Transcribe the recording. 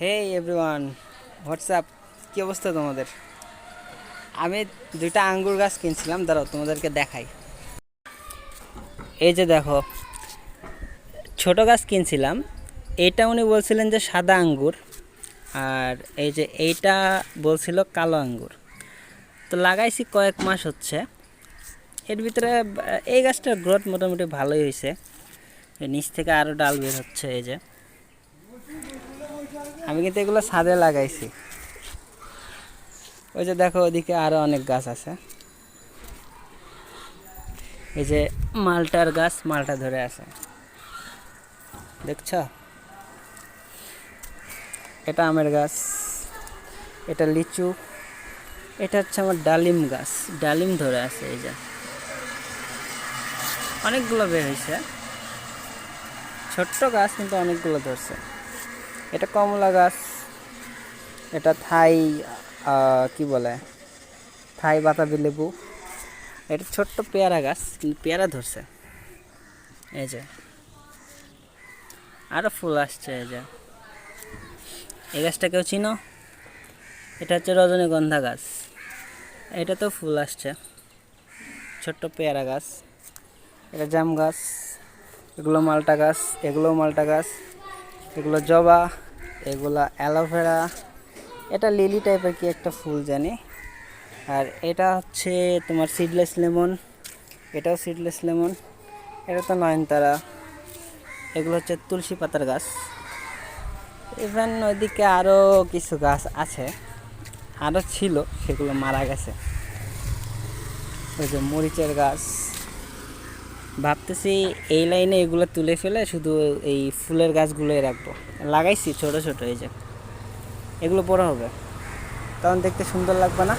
হে everyone, WhatsApp, কী অবস্থা তোমাদের? আমি দুইটা আঙ্গুর গাছ কিনছিলাম, দাঁড়াও তোমাদেরকে দেখাই। এই যে দেখো, ছোট গাছ কিনছিলাম। এইটা উনি বলছিলেন যে সাদা আঙ্গুর, আর এই যে এইটা বলছিল কালো আঙ্গুর। তো লাগাইছি কয়েক মাস হচ্ছে। এর ভিতরে এই গাছটার গ্রোথ মোটামুটি ভালোই হয়েছে। নিচ থেকে আরও ডাল বের হচ্ছে। এই যে আমি কিন্তু এগুলো ছাদে লাগাইছি। ওই যে দেখো, ওদিকে আরও অনেক গাছ আছে। এই যে মালটার গাছ, মালটা ধরে আছে, দেখছ? এটা আমের গাছ, এটা লিচু, এটা হচ্ছে আমার ডালিম গাছ, ডালিম ধরে আছে। এই যে অনেকগুলো বের হয়েছে, ছোট্ট গাছ কিন্তু অনেকগুলো ধরছে। এটা কমলা গাছ, এটা থাই কি বলে, থাই বাতাবি লেবু। এটা ছোট্ট পেয়ারা গাছ, কিন্তু পেয়ারা ধরছে। এই যে আরও ফুল আসছে। এই যে এই গাছটা কেউ চিনো? এটা হচ্ছে রজনীগন্ধা গাছ, এটা তো ফুল আসছে। ছোট্ট পেয়ারা গাছ, এটা জাম গাছ, এগুলো মালটা গাছ, এগুলো মালটা গাছ, এগুলো জবা, এগুলো অ্যালোভেরা, এটা লিলি টাইপের কি একটা ফুল জানি। আর এটা হচ্ছে তোমার সিডলেস লেমন, এটাও সিডলেস লেমন, এটা তো নয়নতারা। এগুলো হচ্ছে তুলসী পাতার গাছ। ইভেন ওইদিকে আরও কিছু গাছ আছে, আরও ছিল, সেগুলো মারা গেছে। ওই যে মরিচের গাছ, ভাবতেছি এই লাইনে এগুলো তুলে ফেলে শুধু এই ফুলের গাছগুলোই রাখবো। লাগাইছি ছোট ছোট, এই যে এগুলো বড় হবে, তখন দেখতে সুন্দর লাগবে না?